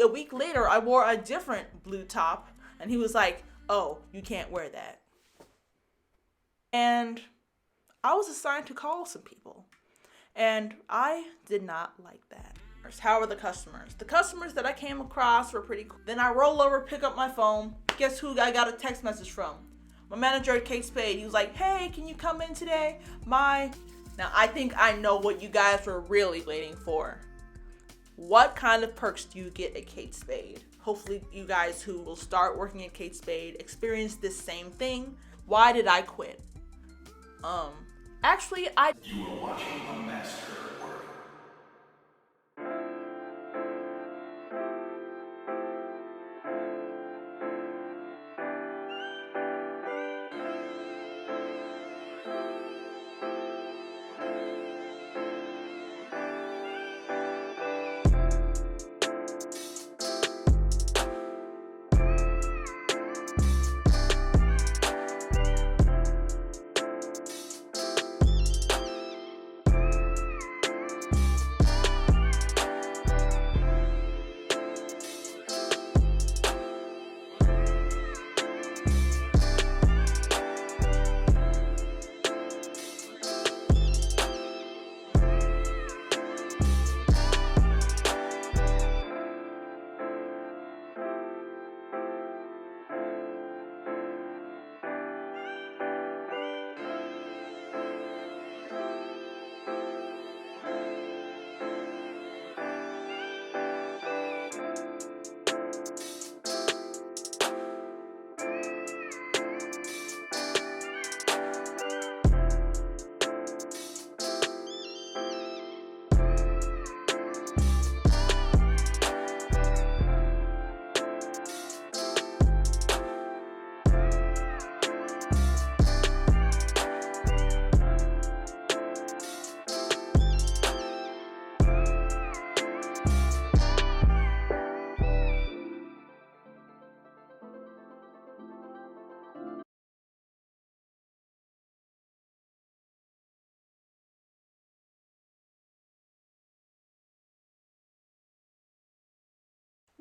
a week later, I wore a different blue top, and he was like, oh, you can't wear that. And I was assigned to call some people, and I did not like that. How were the customers? The customers that I came across were pretty cool. Then I roll over, pick up my phone. Guess who I got a text message from? My manager at Kate Spade. He was like, hey, can you come in today? Now I think I know what you guys were really waiting for. What kind of perks do you get at Kate Spade? Hopefully you guys who will start working at Kate Spade experience this same thing. Why did I quit? Actually, You are watching a master at work.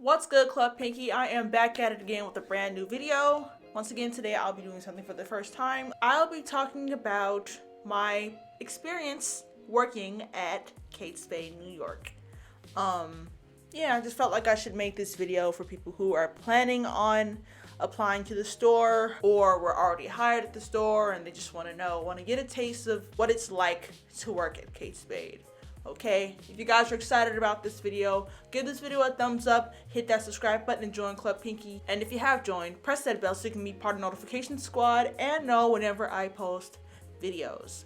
What's good, Club Pinky? I am back at it again with a brand new video. Once again, today I'll be doing something for the first time. I'll be talking about my experience working at Kate Spade, New York. Yeah, I just felt like I should make this video for people who are planning on applying to the store or were already hired at the store and they just want to get a taste of what it's like to work at Kate Spade. Okay, if you guys are excited about this video, give this video a thumbs up, hit that subscribe button and join Club Pinky. And if you have joined, press that bell so you can be part of the notification squad and know whenever I post videos.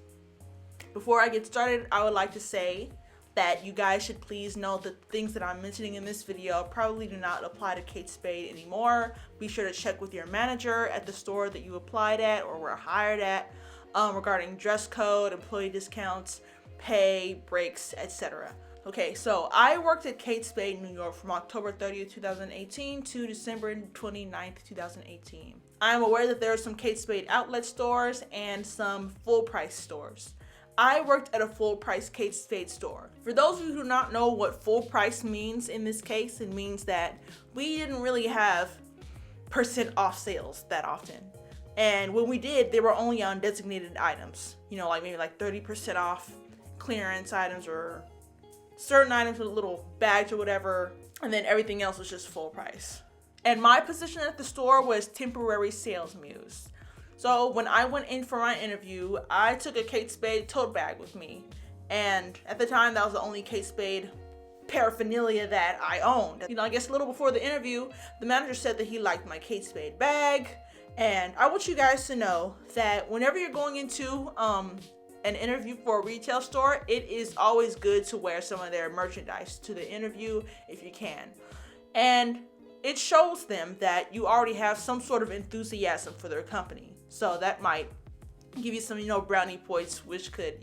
Before I get started, I would like to say that you guys should please note that the things that I'm mentioning in this video probably do not apply to Kate Spade anymore. Be sure to check with your manager at the store that you applied at or were hired at regarding dress code, employee discounts, pay, breaks, etc. Okay, so I worked at Kate Spade, New York from October 30th, 2018 to December 29th, 2018. I am aware that there are some Kate Spade outlet stores and some full price stores. I worked at a full price Kate Spade store. For those of you who do not know what full price means in this case, it means that we didn't really have % off sales that often. And when we did, they were only on designated items, you know, like maybe like 30% off clearance items or certain items with little bags or whatever, and then everything else was just full price. And my position at the store was temporary sales muse. So when I went in for my interview, I took a Kate Spade tote bag with me, and at the time that was the only Kate Spade paraphernalia that I owned. You know, I guess a little before the interview, the manager said that he liked my Kate Spade bag, and I want you guys to know that whenever you're going into an interview for a retail store, it is always good to wear some of their merchandise to the interview if you can. And it shows them that you already have some sort of enthusiasm for their company. So that might give you some, brownie points, which could,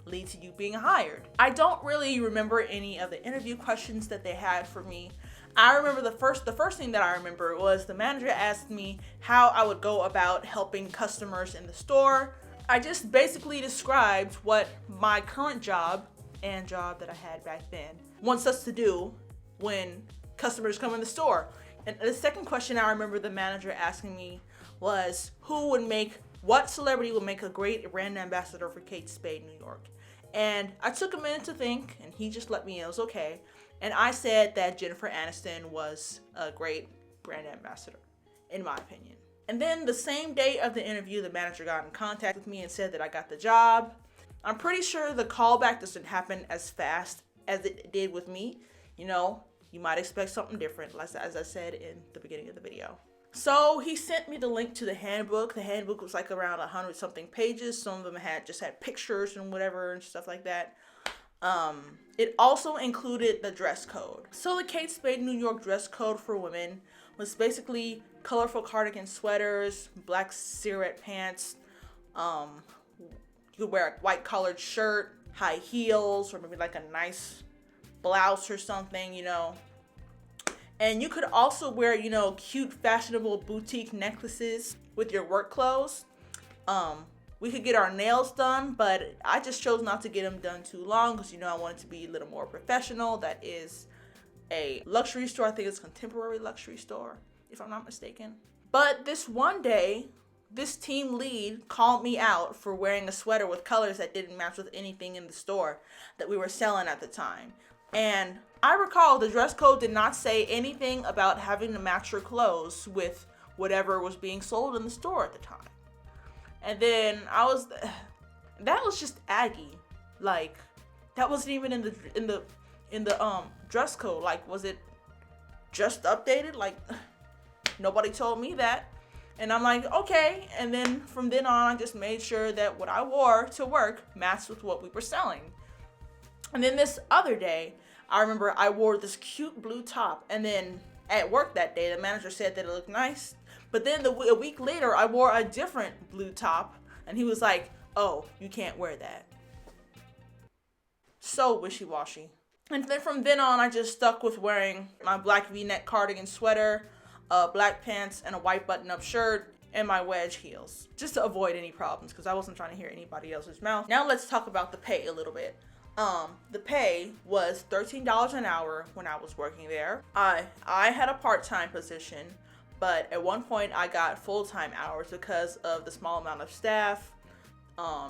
lead to you being hired. I don't really remember any of the interview questions that they had for me. I remember the first thing that I remember was the manager asked me how I would go about helping customers in the store. I just basically described what my current job and job that I had back then wants us to do when customers come in the store. And the second question I remember the manager asking me was, what celebrity would make a great brand ambassador for Kate Spade New York? And I took a minute to think, and he just let me know it was okay. And I said that Jennifer Aniston was a great brand ambassador, in my opinion. And then the same day of the interview, the manager got in contact with me and said that I got the job. I'm pretty sure the callback doesn't happen as fast as it did with me. You know, you might expect something different, as I said in the beginning of the video. So he sent me the link to the handbook. The handbook was like around 100 something pages. Some of them had pictures and whatever and stuff like that. It also included the dress code. So the Kate Spade New York dress code for women was basically colorful cardigan sweaters, black cigarette pants, you could wear a white collared shirt, high heels, or maybe like a nice blouse or something, you know. And you could also wear, you know, cute, fashionable boutique necklaces with your work clothes. We could get our nails done, but I just chose not to get them done too long because, you know, I wanted to be a little more professional. That is a luxury store. I think it's a contemporary luxury store, if I'm not mistaken. But this one day, this team lead called me out for wearing a sweater with colors that didn't match with anything in the store that we were selling at the time. And I recall the dress code did not say anything about having to match your clothes with whatever was being sold in the store at the time. And then that was just Aggie. Like, that wasn't even in the dress code. Like, was it just updated? Like, nobody told me that. And I'm like, okay. And then from then on, I just made sure that what I wore to work matched with what we were selling. And then this other day, I remember I wore this cute blue top. And then at work that day, the manager said that it looked nice. But then a week later, I wore a different blue top. And he was like, oh, you can't wear that. So wishy-washy. And then from then on, I just stuck with wearing my black V-neck cardigan sweater, black pants, and a white button-up shirt, and my wedge heels. Just to avoid any problems, because I wasn't trying to hear anybody else's mouth. Now let's talk about the pay a little bit. The pay was $13 an hour when I was working there. I had a part-time position, but at one point I got full-time hours because of the small amount of staff,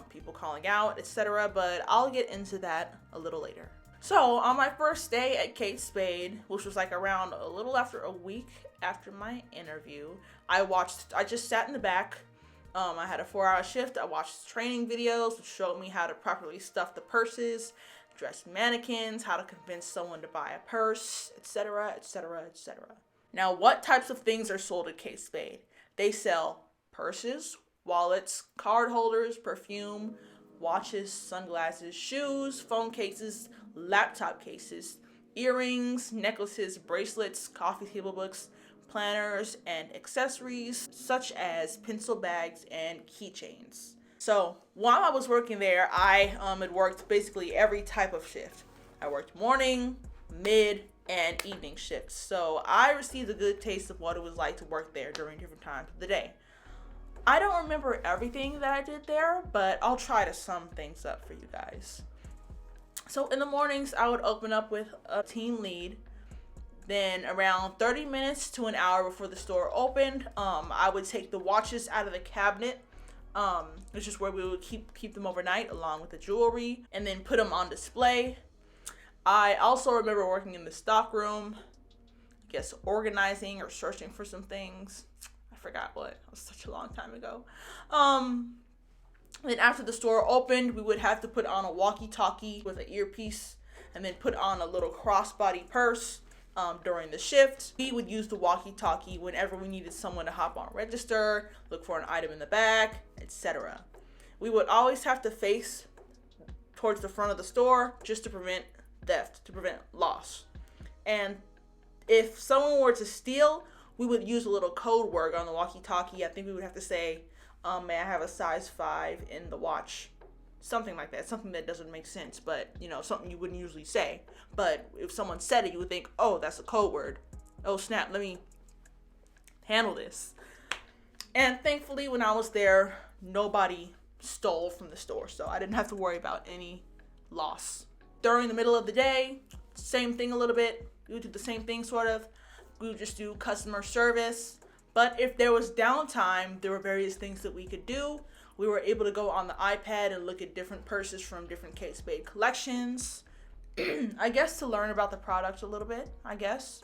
people calling out, etc. But I'll get into that a little later. So on my first day at Kate Spade, which was like around a little after a week after my interview, I just sat in the back. I had a 4-hour shift. I watched training videos which showed me how to properly stuff the purses, dress mannequins, how to convince someone to buy a purse, etc., etc., etc. Now, what types of things are sold at Kate Spade? They sell purses, wallets, card holders, perfume, watches, sunglasses, shoes, phone cases, laptop cases, earrings, necklaces, bracelets, coffee table books, planners, and accessories such as pencil bags and keychains. So while I was working there, I had worked basically every type of shift. I worked morning, mid, and evening shifts. So I received a good taste of what it was like to work there during different times of the day. I don't remember everything that I did there, but I'll try to sum things up for you guys. So in the mornings, I would open up with a team lead. Then around 30 minutes to an hour before the store opened, I would take the watches out of the cabinet, which is where we would keep them overnight along with the jewelry, and then put them on display. I also remember working in the stock room, I guess organizing or searching for some things. I forgot what. It was such a long time ago. Then after the store opened, we would have to put on a walkie-talkie with an earpiece and then put on a little crossbody purse. During the shift, we would use the walkie-talkie whenever we needed someone to hop on register, look for an item in the back, etc. We would always have to face towards the front of the store just to prevent theft, to prevent loss. And if someone were to steal, we would use a little code word on the walkie-talkie. I think we would have to say, may I have a size 5 in the watch? Something like that. Something that doesn't make sense, but, you know, something you wouldn't usually say. But if someone said it, you would think, oh, that's a code word. Oh, snap, let me handle this. And thankfully, when I was there, nobody stole from the store, so I didn't have to worry about any loss. During the middle of the day, same thing a little bit. We would do the same thing sort of. We would just do customer service. But if there was downtime, there were various things that we could do. We were able to go on the iPad and look at different purses from different Kate Spade collections. I guess to learn about the product a little bit, I guess.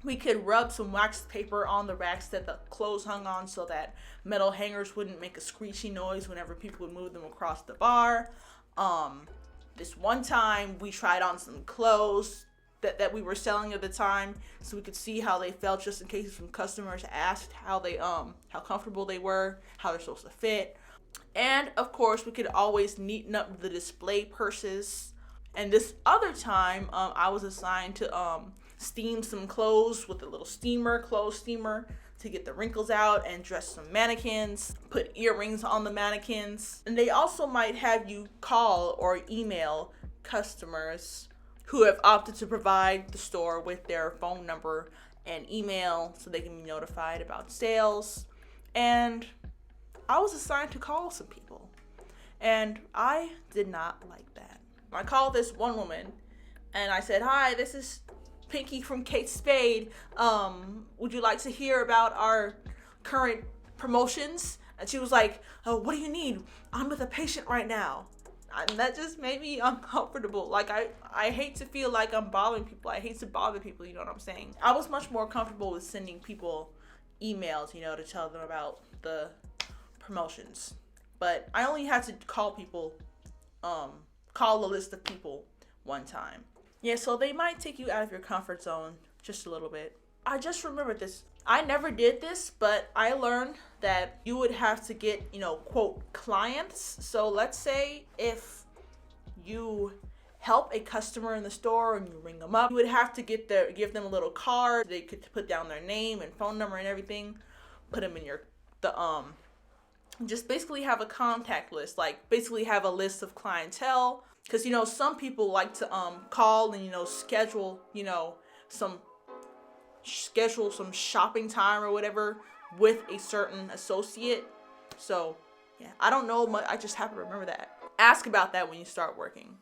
We could rub some wax paper on the racks that the clothes hung on so that metal hangers wouldn't make a screechy noise whenever people would move them across the bar. This one time we tried on some clothes that we were selling at the time so we could see how they felt, just in case some customers asked how comfortable they were, how they're supposed to fit. And of course we could always neaten up the display purses. And this other time I was assigned to steam some clothes with a little clothes steamer to get the wrinkles out, and dress some mannequins, put earrings on the mannequins. And they also might have you call or email customers who have opted to provide the store with their phone number and email so they can be notified about sales. And I was assigned to call some people, and I did not like that. I called this one woman and I said, "Hi, this is Pinky from Kate Spade. Would you like to hear about our current promotions?" And she was like, "Oh, what do you need? I'm with a patient right now." And that just made me uncomfortable. Like, I hate to feel like I'm bothering people. I hate to bother people, you know what I'm saying? I was much more comfortable with sending people emails, to tell them about the promotions. But I only had to call a list of people one time. Yeah, so they might take you out of your comfort zone just a little bit. I just remembered this. I never did this, but I learned that you would have to get, quote, clients. So let's say if you help a customer in the store and you ring them up, you would have to give them a little card. They could put down their name and phone number and everything, put them in just basically have a contact list, like basically have a list of clientele. Because, some people like to call and, schedule some shopping time or whatever with a certain associate. So, yeah, I don't know much. I just happen to remember that. Ask about that when you start working.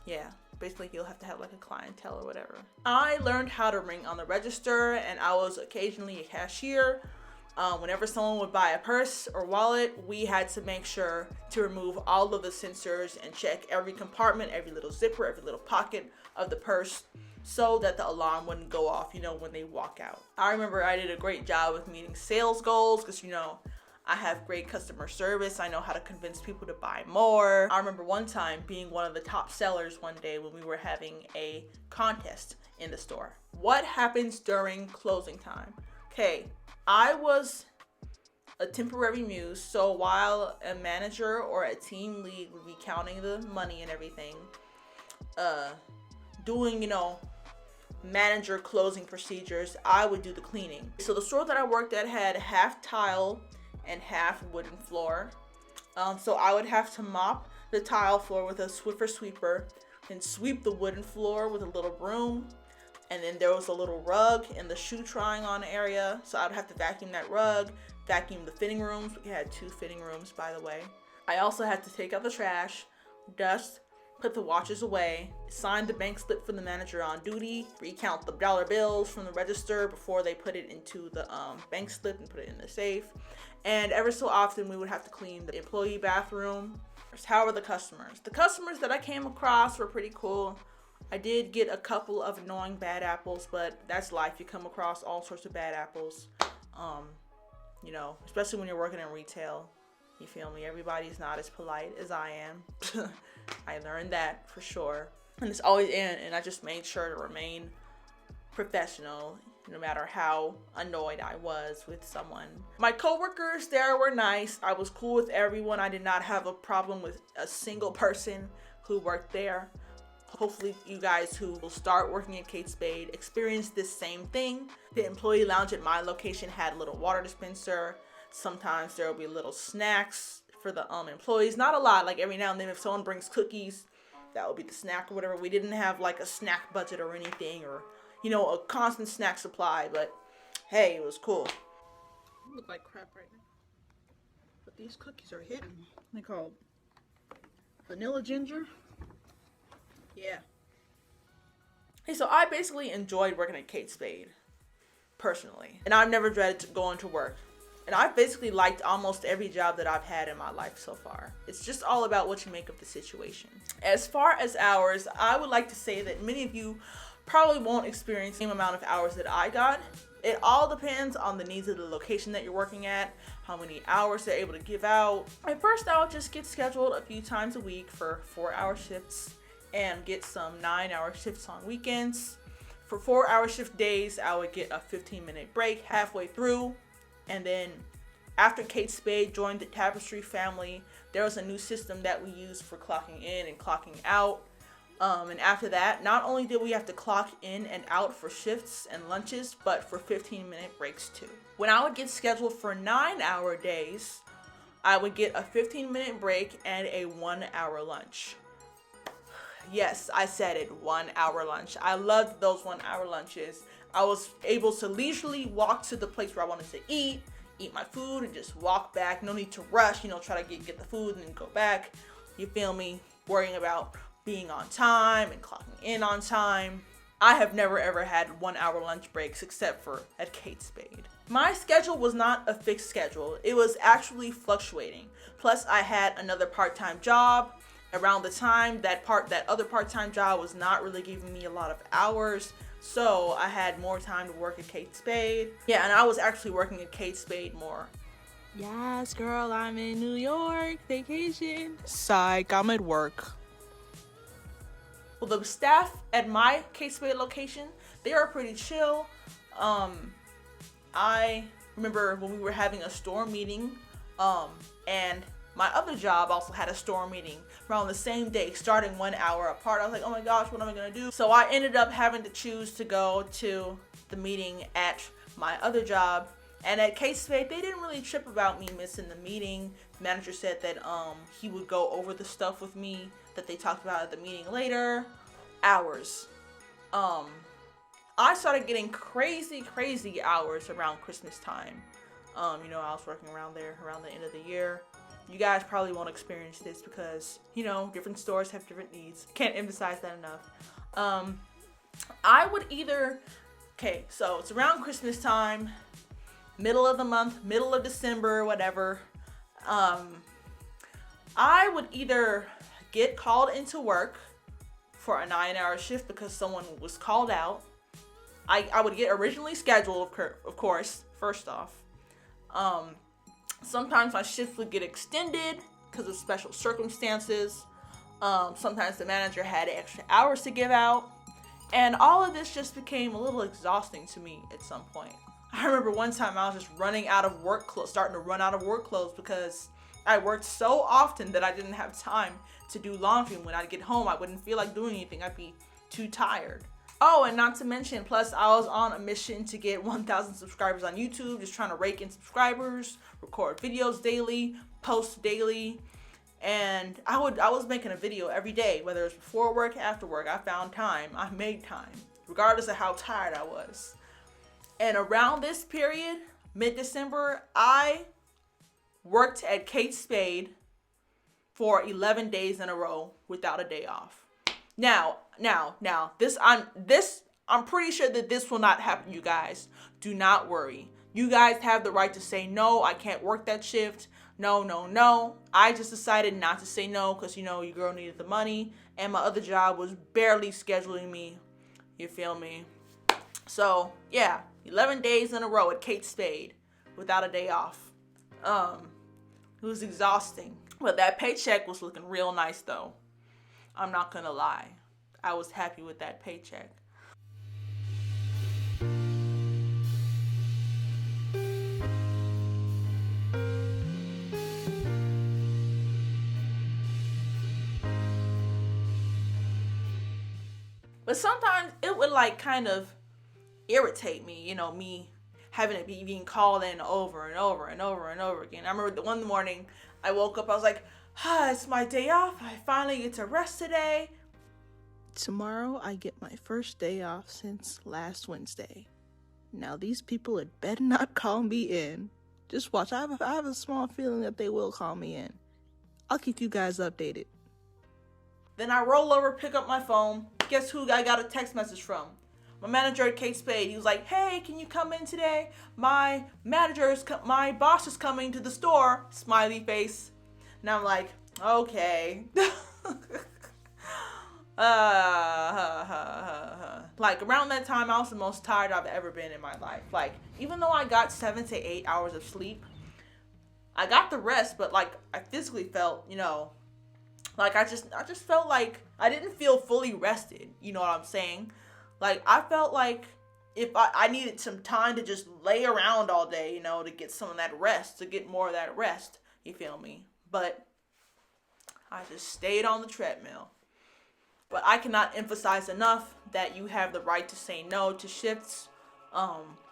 Yeah, basically you'll have to have like a clientele or whatever. I learned how to ring on the register, and I was occasionally a cashier. Whenever someone would buy a purse or wallet, we had to make sure to remove all of the sensors and check every compartment, every little zipper, every little pocket of the purse so that the alarm wouldn't go off, when they walk out. I remember I did a great job with meeting sales goals because, I have great customer service. I know how to convince people to buy more. I remember one time being one of the top sellers one day when we were having a contest in the store. What happens during closing time? Okay. I was a temporary muse, so while a manager or a team lead would be counting the money and everything, doing, manager closing procedures, I would do the cleaning. So the store that I worked at had half tile and half wooden floor. So I would have to mop the tile floor with a Swiffer sweeper and sweep the wooden floor with a little broom. And then there was a little rug in the shoe trying on area. So I'd have to vacuum that rug, vacuum the fitting rooms. We had 2 fitting rooms, by the way. I also had to take out the trash, dust, put the watches away, sign the bank slip for the manager on duty, recount the dollar bills from the register before they put it into the bank slip and put it in the safe. And ever so often we would have to clean the employee bathroom. How were the customers? The customers that I came across were pretty cool. I did get a couple of annoying bad apples, but that's life. You come across all sorts of bad apples, especially when you're working in retail. You feel me? Everybody's not as polite as I am. I learned that for sure. And it's always and I just made sure to remain professional, no matter how annoyed I was with someone. My coworkers there were nice. I was cool with everyone. I did not have a problem with a single person who worked there. Hopefully you guys who will start working at Kate Spade experience this same thing. The employee lounge at my location had a little water dispenser. Sometimes there will be little snacks for the employees. Not a lot, like every now and then if someone brings cookies, that would be the snack or whatever. We didn't have like a snack budget or anything, or a constant snack supply, but hey, it was cool. I look like crap right now. But these cookies are hidden. They're called vanilla ginger. Yeah. Hey, so I basically enjoyed working at Kate Spade, personally. And I've never dreaded going to work. And I've basically liked almost every job that I've had in my life so far. It's just all about what you make of the situation. As far as hours, I would like to say that many of you probably won't experience the same amount of hours that I got. It all depends on the needs of the location that you're working at, how many hours they're able to give out. At first, I'll just get scheduled a few times a week for 4-hour shifts and get some 9-hour shifts on weekends. For 4-hour shift days, I would get a 15-minute break halfway through. And then after Kate Spade joined the Tapestry family, there was a new system that we used for clocking in and clocking out. And after that, not only did we have to clock in and out for shifts and lunches, but for 15-minute breaks too. When I would get scheduled for 9-hour days, I would get a 15-minute break and a 1-hour lunch. Yes, I said it, 1-hour lunch. I loved those 1-hour lunches. I was able to leisurely walk to the place where I wanted to eat my food, and just walk back. No need to rush, try to get the food and then go back. You feel me? Worrying about being on time and clocking in on time. I have never ever had 1-hour lunch breaks except for at Kate Spade. My schedule was not a fixed schedule. It was actually fluctuating. Plus I had another part-time job around the time that other part-time job was not really giving me a lot of hours. So I had more time to work at Kate Spade. Yeah, and I was actually working at Kate Spade more. Yes, girl, I'm in New York, vacation. Psych, I'm at work. Well, the staff at my Kate Spade location, they are pretty chill. I remember when we were having a store meeting, and my other job also had a store meeting around the same day, starting 1 hour apart. I was like, oh my gosh, what am I gonna do? So I ended up having to choose to go to the meeting at my other job. And at Kate Spade, they didn't really trip about me missing the meeting. The manager said that he would go over the stuff with me that they talked about at the meeting later. Hours. I started getting crazy hours around Christmas time. I was working around the end of the year. You guys probably won't experience this because, different stores have different needs. Can't emphasize that enough. I would so it's around Christmas time, middle of the month, middle of December, whatever. I would either get called into work for a 9-hour shift because someone was called out. I would get originally scheduled, of course, first off. Sometimes my shifts would get extended because of special circumstances. Sometimes the manager had extra hours to give out. And all of this just became a little exhausting to me at some point. I remember one time I was just starting to run out of work clothes because I worked so often that I didn't have time to do laundry. When I'd get home, I wouldn't feel like doing anything. I'd be too tired. Oh, and not to mention, plus I was on a mission to get 1,000 subscribers on YouTube, just trying to rake in subscribers, record videos daily, post daily. And I was making a video every day, whether it was before work, after work. I found time. I made time, regardless of how tired I was. And around this period, mid-December, I worked at Kate Spade for 11 days in a row without a day off. Now, I'm pretty sure that this will not happen, you guys. Do not worry. You guys have the right to say, no, I can't work that shift. No. I just decided not to say no because, your girl needed the money and my other job was barely scheduling me. You feel me? So, yeah, 11 days in a row at Kate Spade without a day off. It was exhausting. But that paycheck was looking real nice, though. I'm not gonna lie. I was happy with that paycheck. But sometimes it would kind of irritate me, me having to be being called in over and over again. I remember one morning I woke up, I was like, it's my day off. I finally get to rest today. Tomorrow I get my first day off since last Wednesday. Now these people had better not call me in. Just watch. I have a small feeling that they will call me in. I'll keep you guys updated. Then I roll over, pick up my phone. guess who I got a text message from? My manager at Kate Spade. He was like, hey, can you come in today? My boss is coming to the store. Smiley face. And I'm like, okay. Like around that time, I was the most tired I've ever been in my life. Like, even though I got 7 to 8 hours of sleep, I got the rest, but like I physically felt, like I just felt like I didn't feel fully rested. You know what I'm saying? Like I felt like if I needed some time to just lay around all day, to get some of that rest, to get more of that rest. You feel me? But I just stayed on the treadmill. But I cannot emphasize enough that you have the right to say no to shifts.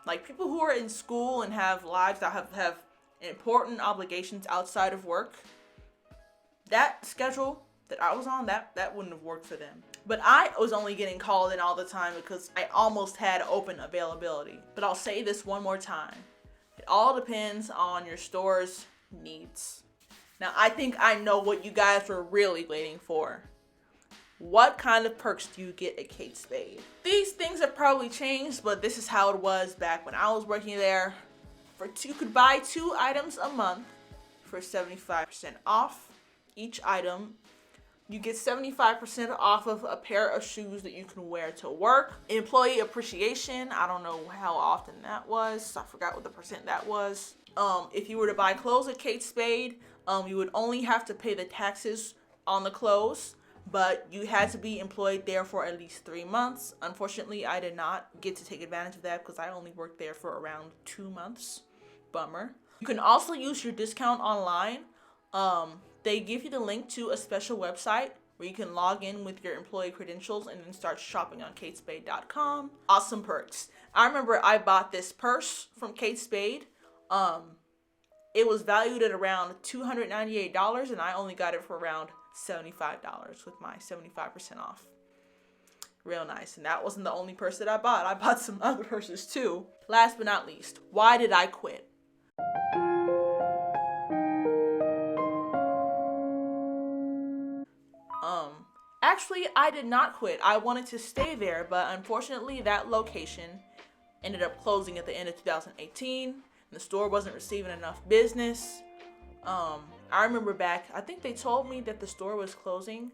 Like people who are in school and have lives that have important obligations outside of work, that schedule that I was on, that wouldn't have worked for them. But I was only getting called in all the time because I almost had open availability. But I'll say this one more time. It all depends on your store's needs. Now, I think I know what you guys were really waiting for. What kind of perks do you get at Kate Spade? These things have probably changed, but this is how it was back when I was working there. You could buy 2 items a month for 75% off each item. You get 75% off of a pair of shoes that you can wear to work. Employee appreciation, I don't know how often that was. I forgot what the percent that was. If you were to buy clothes at Kate Spade, you would only have to pay the taxes on the clothes, but you had to be employed there for at least 3 months. Unfortunately, I did not get to take advantage of that because I only worked there for around 2 months. Bummer. You can also use your discount online. They give you the link to a special website where you can log in with your employee credentials and then start shopping on katespade.com. Awesome perks. I remember I bought this purse from Kate Spade. It was valued at around $298 and I only got it for around $75 with my 75% off. Real nice. And that wasn't the only purse that I bought. I bought some other purses too. Last but not least, why did I quit? Actually, I did not quit. I wanted to stay there, but unfortunately that location ended up closing at the end of 2018. And the store wasn't receiving enough business. I remember back, I think they told me that the store was closing.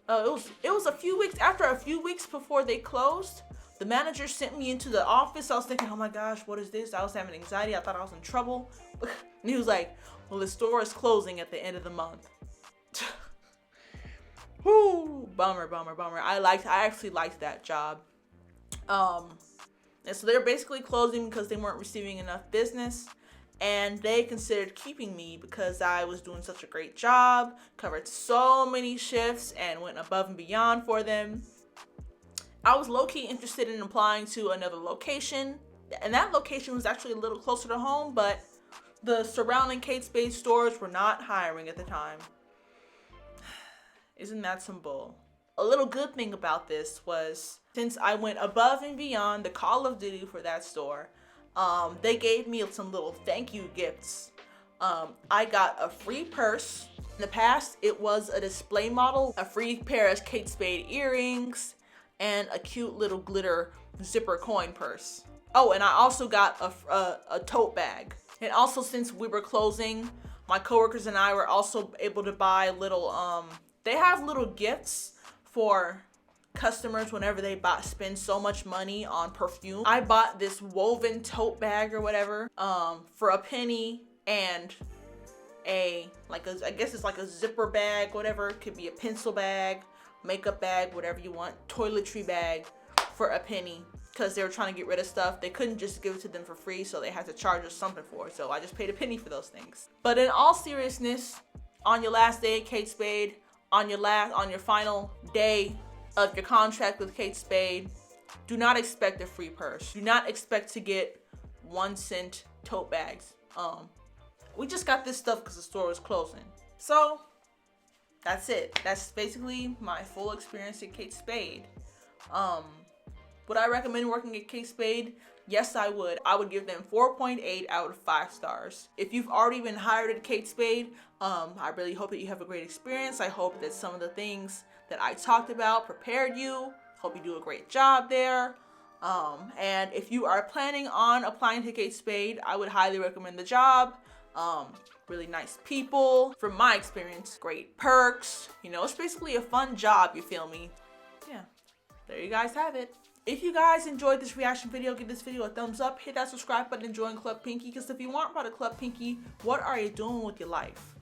It was a few weeks before they closed. The manager sent me into the office. I was thinking, oh my gosh, what is this? I was having anxiety. I thought I was in trouble. And he was like, well, the store is closing at the end of the month. Whoo, bummer. I actually liked that job. And so they're basically closing because they weren't receiving enough business. And they considered keeping me because I was doing such a great job, covered so many shifts, and went above and beyond for them. I was low-key interested in applying to another location. And that location was actually a little closer to home, but the surrounding Kate Spade stores were not hiring at the time. Isn't that some bull? A little good thing about this was, since I went above and beyond the call of duty for that store, they gave me some little thank you gifts. I got a free purse. In the past, it was a display model, a free pair of Kate Spade earrings, and a cute little glitter zipper coin purse. Oh, and I also got a tote bag. And also, since we were closing, my coworkers and I were also able to buy little, they have little gifts for customers whenever they spend so much money on perfume. I bought this woven tote bag or whatever for a penny, and I guess it's like a zipper bag, whatever. It could be a pencil bag, makeup bag, whatever you want, toiletry bag for a penny, because they were trying to get rid of stuff. They couldn't just give it to them for free, so they had to charge us something for it. So I just paid a penny for those things. But in all seriousness, on your last day at Kate Spade, on your final day of your contract with Kate Spade, do not expect a free purse. Do not expect to get 1-cent tote bags. We just got this stuff because the store was closing. So that's it. That's basically my full experience at Kate Spade. Would I recommend working at Kate Spade? Yes, I would. I would give them 4.8 out of 5 stars. If you've already been hired at Kate Spade, I really hope that you have a great experience. I hope that some of the things that I talked about prepared you Hope you do a great job there. And if you are planning on applying to Kate Spade, I would highly recommend the job. Really nice people, from my experience, great perks. You know, it's basically a fun job, you feel me? Yeah, there you guys have it. If you guys enjoyed this reaction video, give this video a thumbs up, hit that subscribe button, and join Club Pinky, because if you aren't part of Club Pinky, what are you doing with your life?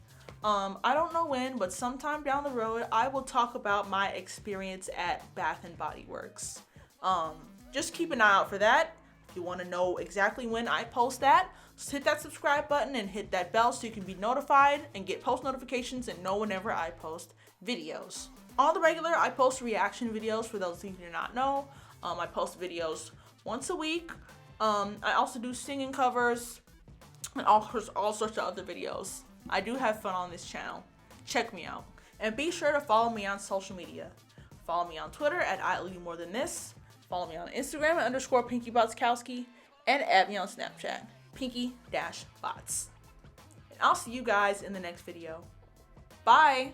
I don't know when, but sometime down the road, I will talk about my experience at Bath & Body Works. Just keep an eye out for that. If you want to know exactly when I post that, just hit that subscribe button and hit that bell so you can be notified and get post notifications and know whenever I post videos. On the regular, I post reaction videos for those of you who do not know. I post videos once a week. I also do singing covers and all sorts of other videos. I do have fun on this channel. Check me out. And be sure to follow me on social media. Follow me on Twitter at @LeeMoreThanThis. Follow me on Instagram at _Pinky Botzcowski. And add me on Snapchat, Pinky-Bots. And I'll see you guys in the next video. Bye!